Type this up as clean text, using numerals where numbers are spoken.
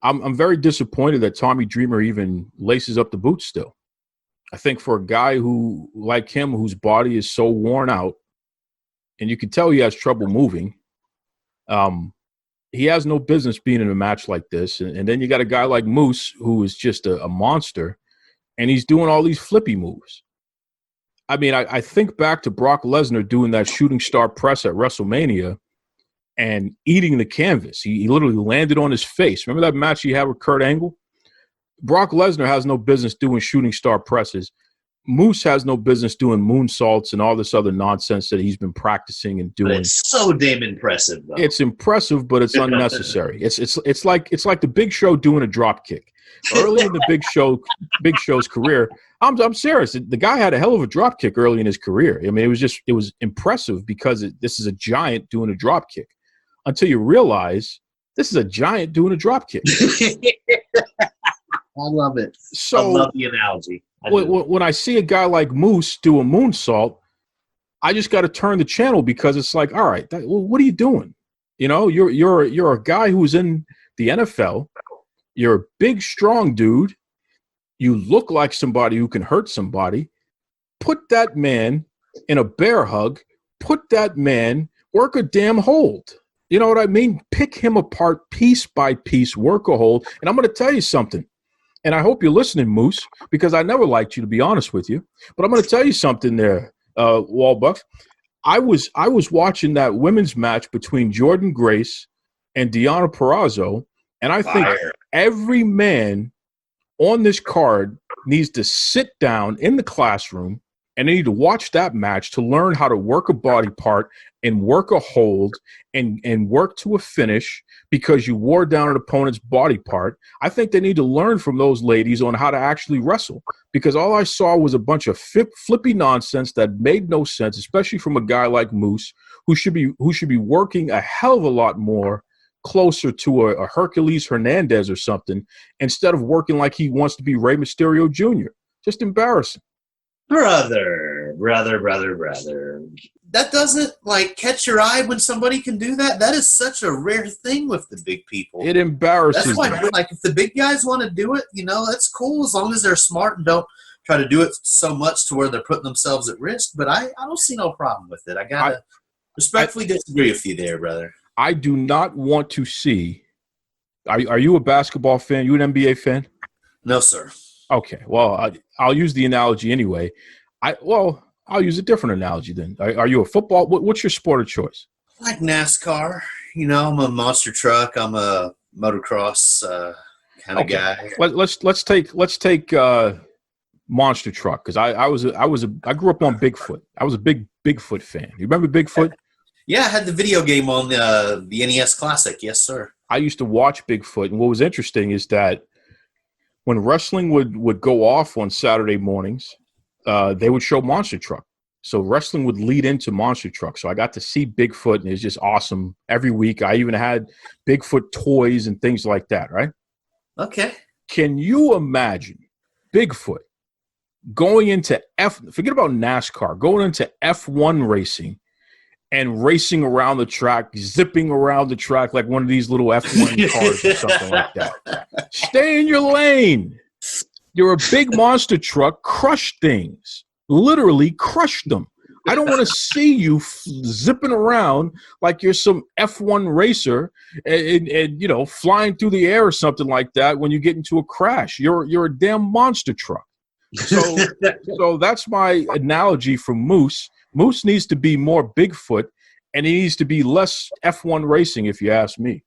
I'm very disappointed that Tommy Dreamer even laces up the boots still. I think for a guy who, like him, whose body is so worn out, and you can tell he has trouble moving, he has no business being in a match like this. And then you got a guy like Moose, who is just a monster, and he's doing all these flippy moves. I mean, I think back to Brock Lesnar doing that shooting star press at WrestleMania and eating the canvas. He literally landed on his face. Remember that match he had with Kurt Angle? Brock Lesnar has no business doing shooting star presses. Moose has no business doing moonsaults and all this other nonsense that he's been practicing and doing. But it's so damn impressive, though. It's impressive, but it's unnecessary. It's like the Big Show doing a drop kick. Early in the Big Show's career, I'm serious. The guy had a hell of a drop kick early in his career. I mean, it was impressive because this is a giant doing a drop kick. Until you realize this is a giant doing a drop kick. I love it. So, I love the analogy. When I see a guy like Moose do a moonsault, I just got to turn the channel because it's like, all right, what are you doing? You know, you're a guy who's in the NFL. You're a big, strong dude. You look like somebody who can hurt somebody. Put that man in a bear hug. Put that man, work a damn hold. You know what I mean? Pick him apart piece by piece, work a hold. And I'm going to tell you something. And I hope you're listening, Moose, because I never liked you, to be honest with you. But I'm going to tell you something there, Wallbuff. I was watching that women's match between Jordan Grace and Deonna Purrazzo, and I think every man on this card needs to sit down in the classroom and they need to watch that match to learn how to work a body part and work a hold and work to a finish because you wore down an opponent's body part. I think they need to learn from those ladies on how to actually wrestle, because all I saw was a bunch of flippy nonsense that made no sense, especially from a guy like Moose, who should be working a hell of a lot more closer to a Hercules Hernandez or something, instead of working like he wants to be Rey Mysterio Jr. Just embarrassing. Brother. That doesn't, catch your eye when somebody can do that? That is such a rare thing with the big people. It embarrasses That's why, if the big guys want to do it, that's cool as long as they're smart and don't try to do it so much to where they're putting themselves at risk. But I don't see no problem with it. I got to respectfully disagree with you there, brother. I do not want to see – are you a basketball fan? You an NBA fan? No, sir. Okay. Well, I'll use the analogy anyway. I'll use a different analogy then. Are you a football? What's your sport of choice? I like NASCAR. I'm a monster truck. I'm a motocross kind of guy. Let's take monster truck, because I grew up on Bigfoot. I was a big Bigfoot fan. You remember Bigfoot? Yeah, I had the video game on the NES Classic. Yes, sir. I used to watch Bigfoot, and what was interesting is that when wrestling would go off on Saturday mornings, they would show Monster Truck. So wrestling would lead into Monster Truck. So I got to see Bigfoot, and it's just awesome every week. I even had Bigfoot toys and things like that, right? Okay. Can you imagine Bigfoot going into forget about NASCAR, going into F1 racing and racing around the track, zipping around the track like one of these little F1 cars or something like that? Stay in your lane. You're a big monster truck. Crush things. Literally crush them. I don't want to see you zipping around like you're some F1 racer and flying through the air or something like that when you get into a crash. You're a damn monster truck. So that's my analogy for Moose. Moose needs to be more Bigfoot, and he needs to be less F1 racing, if you ask me.